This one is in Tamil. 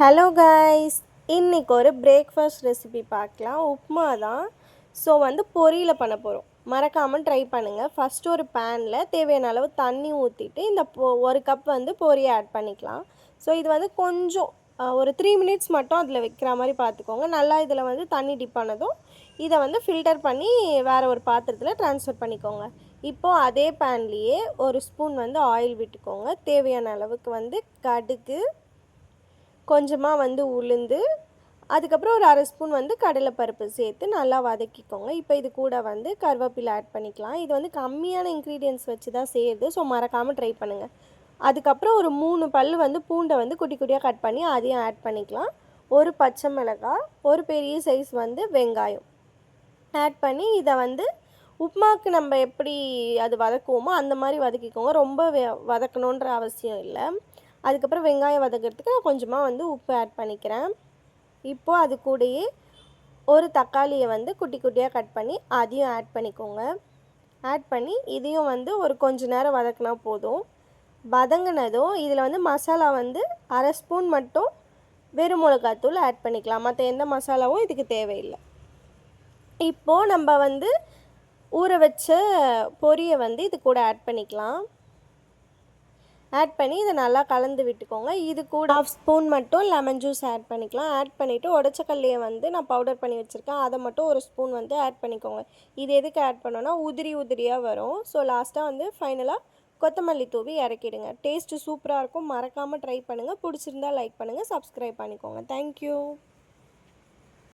ஹலோ கைஸ், இன்றைக்கி ஒரு பிரேக்ஃபாஸ்ட் ரெசிபி பார்க்கலாம். உப்புமா தான். ஸோ பொரியில் பண்ண போகிறோம். மறக்காமல் ட்ரை பண்ணுங்கள். ஃபஸ்ட்டு ஒரு பேனில் தேவையான அளவு தண்ணி ஊற்றிட்டு இந்த ஒரு கப் பொரியை ஆட் பண்ணிக்கலாம். ஸோ இது கொஞ்சம் ஒரு 3 மினிட்ஸ் மட்டும் அதில் வைக்கிற மாதிரி பார்த்துக்கோங்க. நல்லா இதில் தண்ணி டிப் பண்ணதும் இதை ஃபில்டர் பண்ணி வேறு ஒரு பாத்திரத்தில் ட்ரான்ஸ்ஃபர் பண்ணிக்கோங்க. இப்போது அதே பேன்லேயே ஒரு ஸ்பூன் ஆயில் விட்டுக்கோங்க. தேவையான அளவுக்கு கடுகு, கொஞ்சமாக உளுந்து, அதுக்கப்புறம் ஒரு அரை ஸ்பூன் கடலைப்பருப்பு சேர்த்து நல்லா வதக்கிக்கோங்க. இப்போ இது கூட கருவேப்பிலை ஆட் பண்ணிக்கலாம். இது கம்மியான இன்க்ரீடியன்ட்ஸ் வச்சு தான் செய்யுது. ஸோ மறக்காமல் ட்ரை பண்ணுங்கள். அதுக்கப்புறம் ஒரு 3 பல் பூண்டை குட்டி குட்டியாக கட் பண்ணி அதையும் ஆட் பண்ணிக்கலாம். ஒரு பச்சை மிளகாய், ஒரு பெரிய சைஸ் வெங்காயம் ஆட் பண்ணி இதை உப்புமாவுக்கு நம்ம எப்படி அது வதக்குவோமோ அந்த மாதிரி வதக்கிக்கோங்க. ரொம்ப வதக்கணுன்ற அவசியம் இல்லை. அதுக்கப்புறம் வெங்காயம் வதக்கிறதுக்கு நான் கொஞ்சமாக உப்பு ஆட் பண்ணிக்கிறேன். இப்போது அது கூடயே ஒரு தக்காளியை குட்டி குட்டியாக கட் பண்ணி அதையும் ஆட் பண்ணிக்கோங்க. ஆட் பண்ணி இதையும் ஒரு கொஞ்ச நேரம் வதக்கினா போதும். வதங்கினதும் இதில் மசாலா அரை ஸ்பூன் மட்டும் வெறும் மிளகாத்தூள் ஆட் பண்ணிக்கலாம். மற்ற எந்த மசாலாவும் இதுக்கு தேவையில்லை. இப்போது நம்ம ஊற வச்ச பொரியை இது கூட ஆட் பண்ணிக்கலாம். ஆட் பண்ணி இதை நல்லா கலந்து விட்டுக்கோங்க. இது கூட 1/2 ஸ்பூன் மட்டும் லெமன் ஜூஸ் ஆட் பண்ணிக்கலாம். ஆட் பண்ணிவிட்டு உடச்சக்கல்லையை நான் பவுடர் பண்ணி வச்சுருக்கேன். அதை மட்டும் ஒரு ஸ்பூன் ஆட் பண்ணிக்கோங்க. இது எதுக்கு ஆட் பண்ணோன்னா உதிரி உதிரியாக வரும். ஸோ லாஸ்ட்டாக ஃபைனலாக கொத்தமல்லி தூவி இறக்கிடுங்க. டேஸ்ட்டு சூப்பராக இருக்கும். மறக்காமல் ட்ரை பண்ணுங்கள். பிடிச்சிருந்தா லைக் பண்ணுங்கள், சப்ஸ்கிரைப் பண்ணிக்கோங்க. தேங்க்யூ.